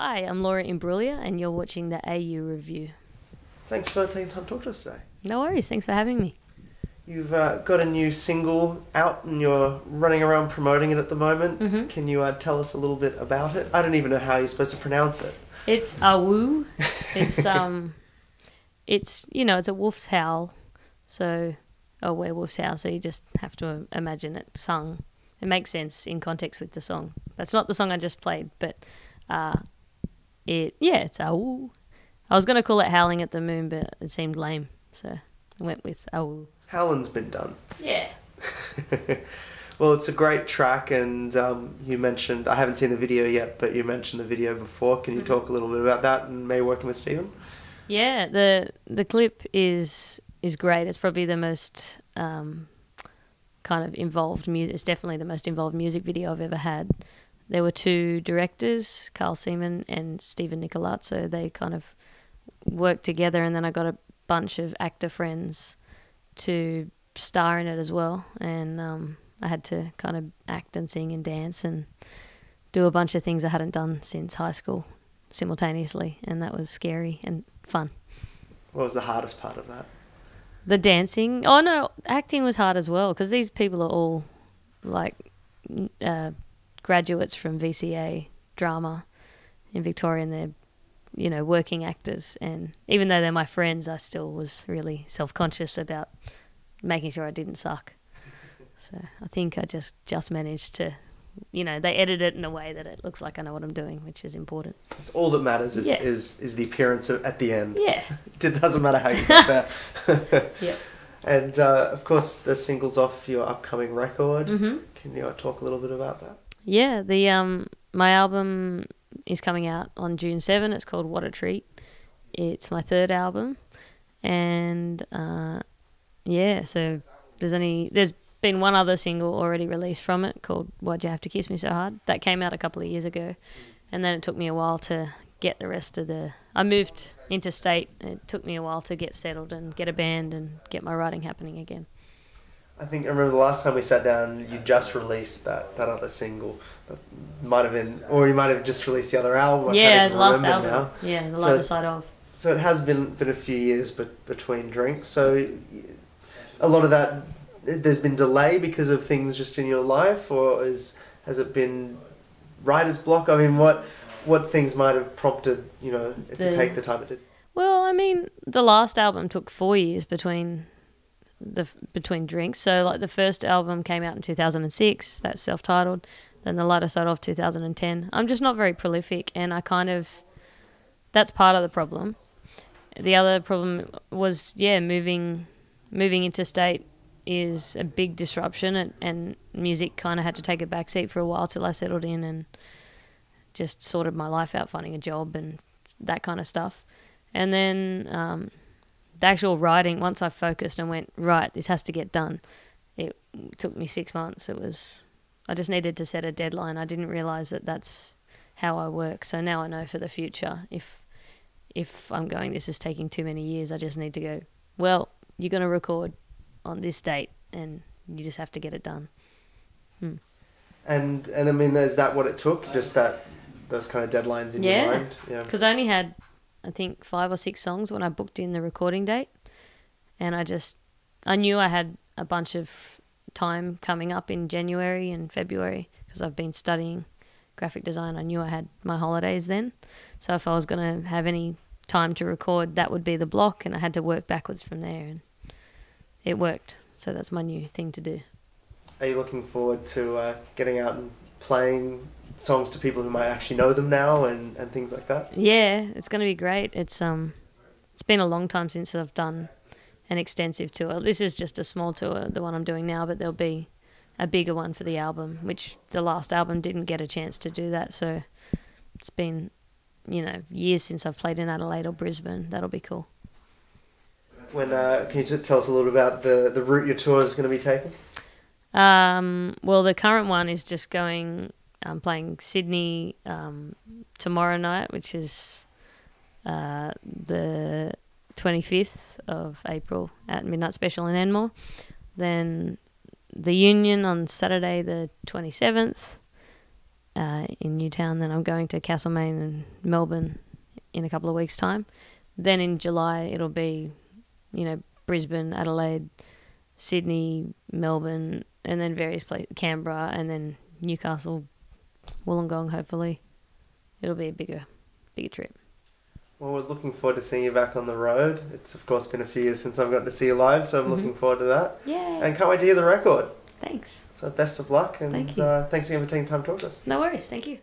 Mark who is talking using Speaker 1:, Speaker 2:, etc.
Speaker 1: Hi, I'm Laura Imbruglia, and you're watching the AU Review.
Speaker 2: Thanks for taking time to talk to us today.
Speaker 1: No worries, thanks for having me.
Speaker 2: You've got a new single out and you're running around promoting it at the moment.
Speaker 1: Mm-hmm.
Speaker 2: Can you tell us a little bit about it? I don't even know how you're supposed to pronounce it.
Speaker 1: It's Awooh. It's it's a wolf's howl, so a werewolf's howl. So you just have to imagine it sung. It makes sense in context with the song. That's not the song I just played, but it's Awooh. I was gonna call it Howling at the Moon, but it seemed lame, so I went with Awooh.
Speaker 2: Howlin's been done.
Speaker 1: Yeah.
Speaker 2: Well, it's a great track, and you mentioned, I haven't seen the video yet, but you mentioned the video before. Can you talk a little bit about that and maybe working with Stephen?
Speaker 1: Yeah, the clip is great. It's probably the most kind of involved music. It's definitely the most involved music video I've ever had. There were two directors, Carl Seaman and Stephen Nicolat, so they kind of worked together, and then I got a bunch of actor friends to star in it as well, and I had to kind of act and sing and dance and do a bunch of things I hadn't done since high school simultaneously, and that was scary and fun.
Speaker 2: What was the hardest part of that?
Speaker 1: The dancing. Oh no, acting was hard as well, because these people are all like graduates from VCA drama in Victoria, and they're working actors, and even though they're my friends, I still was really self-conscious about making sure I didn't suck. So I think I just managed to, they edit it in a way that it looks like I know what I'm doing, which is important.
Speaker 2: It's all that matters is the appearance at the end.
Speaker 1: Yeah.
Speaker 2: It doesn't matter how you got there.
Speaker 1: Yeah.
Speaker 2: And of course, the single's off your upcoming record.
Speaker 1: Mm-hmm.
Speaker 2: Can you talk a little bit about that?
Speaker 1: Yeah, my album is coming out on June 7. It's called What a Treat. It's my third album, and so there's been one other single already released from it called Why'd You Have to Kiss Me So Hard. That came out a couple of years ago, and then it took me a while to get the rest of I moved interstate. It took me a while to get settled and get a band and get my writing happening again.
Speaker 2: I remember the last time we sat down, you just released that other single. That might have been, or you might have just released the other album.
Speaker 1: Yeah, the last album.
Speaker 2: Now.
Speaker 1: Yeah, the lighter side of.
Speaker 2: So it has been a few years between drinks. So a lot of that, there's been delay because of things just in your life, or has it been writer's block? I mean, what things might have prompted to take the time it did?
Speaker 1: Well, I mean, the last album took 4 years between drinks. So like the first album came out in 2006, that's self-titled. Then the lighter side of 2010. I'm just not very prolific, and that's part of the problem. The other problem was moving interstate is a big disruption, and music kind of had to take a backseat for a while till I settled in and just sorted my life out, finding a job and that kind of stuff. And then the actual writing, once I focused and went, right, this has to get done, it took me 6 months. I just needed to set a deadline. I didn't realise that that's how I work. So now I know for the future, if I'm going, this is taking too many years, I just need to go, well, you're going to record on this date, and you just have to get it done.
Speaker 2: And I mean, is that what it took? Just those kind of deadlines in your mind? Yeah.
Speaker 1: Because I only had, I think, 5 or 6 songs when I booked in the recording date, and I knew I had a bunch of time coming up in January and February because I've been studying graphic design. I knew I had my holidays then, so if I was going to have any time to record, that would be the block, and I had to work backwards from there, and it worked. So that's my new thing to do.
Speaker 2: Are you looking forward to getting out and playing songs to people who might actually know them now and things like that?
Speaker 1: Yeah, it's going to be great. It's been a long time since I've done an extensive tour. This is just a small tour, the one I'm doing now, but there'll be a bigger one for the album, which the last album didn't get a chance to do that. So it's been, years since I've played in Adelaide or Brisbane. That'll be cool.
Speaker 2: Can you tell us a little about the route your tour is going to be taking?
Speaker 1: Well, the current one is just going. I'm playing Sydney tomorrow night, which is the 25th of April at Midnight Special in Enmore. Then the Union on Saturday the 27th, in Newtown. Then I'm going to Castlemaine and Melbourne in a couple of weeks' time. Then in July it'll be, Brisbane, Adelaide, Sydney, Melbourne, and then various places, Canberra, and then Newcastle, Wollongong. Hopefully, it'll be a bigger trip.
Speaker 2: Well, we're looking forward to seeing you back on the road. It's of course been a few years since I've gotten to see you live, so I'm looking forward to that.
Speaker 1: Yeah.
Speaker 2: And can't wait to hear the record.
Speaker 1: Thanks.
Speaker 2: So best of luck, and
Speaker 1: Thank you.
Speaker 2: Thanks again for taking time to talk to us.
Speaker 1: No worries. Thank you.